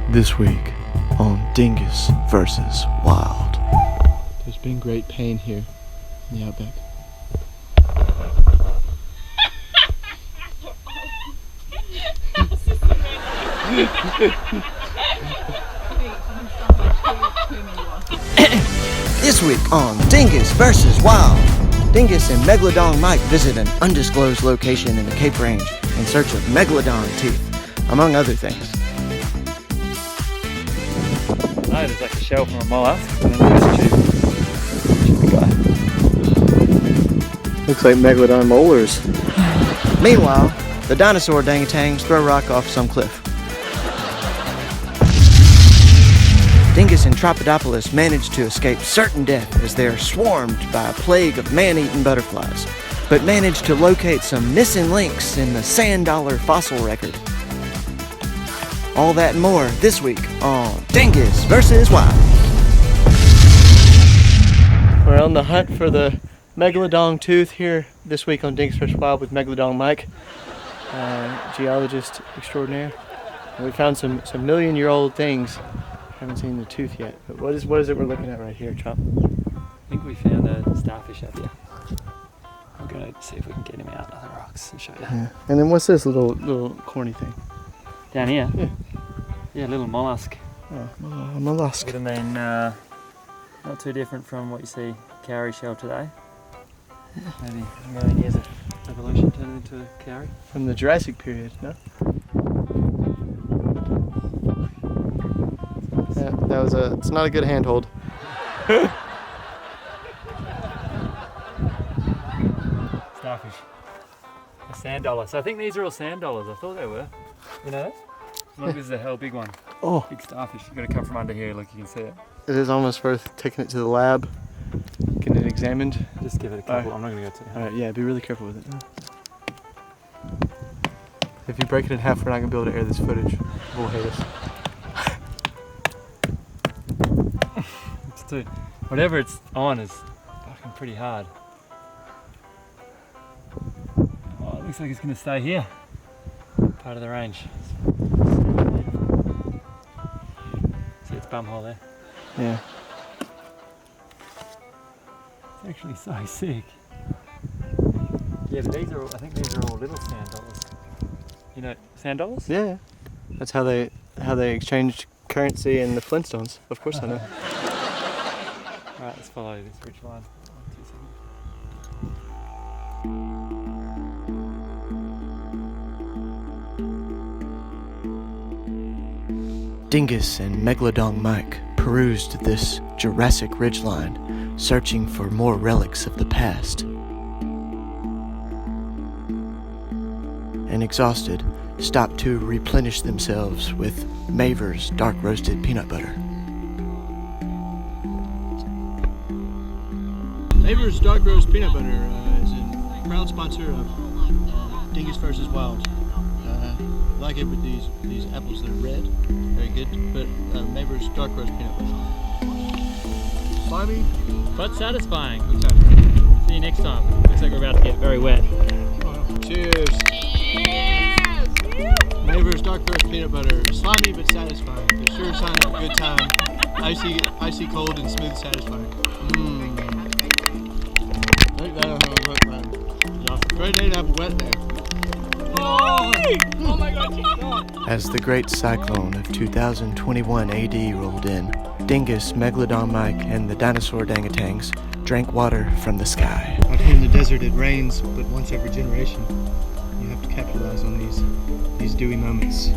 This week on Dingus versus Wild. There's been great pain here in the outback. This week on Dingus versus Wild. Dingus and Megaladong Mike visit an undisclosed location in the Cape Range in search of megalodon teeth, among other things. No, there's like a shell from a mollusk and then there's a tube guy. Looks like megalodon molars. Meanwhile, the dinosaur dangatangs throw rock off some cliff. Dingus and Tropidopolis manage to escape certain death as they are swarmed by a plague of man-eating butterflies, but manage to locate some missing links in the sand dollar fossil record. All that and more this week on Dingus versus Wild. We're on the hunt for the megalodon tooth here this week on Dingus versus Wild with Megaladong Mike, geologist extraordinaire. And we found some million-year-old things. Haven't seen the tooth yet, but what is it we're looking at right here, Chop? I think we found a starfish up here. We're going to see if we can get him out of the rocks and show you. Yeah. And then what's this little corny thing? Down here? Yeah. Yeah, little mollusk. Oh, a mollusk. Would have been not too different from what you see cowrie shell today. Maybe a million years of evolution turned into a cowrie. From the Jurassic period, no? Yeah, it's not a good handhold. Starfish. A sand dollar. So I think these are all sand dollars. I thought they were. You know? Look, this is a hell big one. Oh. Big starfish. You've got to come from under here. Look, you can see it. It is almost worth taking it to the lab, getting it examined. Just give it a couple. I'm not going to go too hard. Alright, yeah, be really careful with it. If you break it in half, we're not going to be able to air this footage. We'll hate us. Whatever it's on is fucking pretty hard. Oh, it looks like it's going to stay here. Part of the range. See its bum hole there? Yeah. It's actually so sick. Yeah, but I think these are all little sand dollars. You know, sand dollars? Yeah. That's how they exchanged currency in the Flintstones. Of course I know. Alright, let's follow this ridge line. 2 seconds. Dingus and Megaladong Mike perused this Jurassic ridgeline, searching for more relics of the past. And exhausted, stopped to replenish themselves with Maver's dark roasted peanut butter. Maver's dark roast peanut butter is a proud sponsor of Dingus versus Wild. I like it with these apples that are red, very good. But Maver's dark roast peanut butter. Slimy, but satisfying. See you next time. Looks like we're about to get very wet. Cheers. Maver's dark roast peanut butter, slimy but satisfying. The sure sign of a good time. Icy cold and smooth satisfying. I think that on a wet run. Great day to have a wet day. Oh my god. As the great cyclone of 2021 AD rolled in, Dingus, Megaladong Mike, and the dinosaur dangatangs drank water from the sky. Out here in the desert it rains, but once every generation. You have to capitalize on these dewy moments.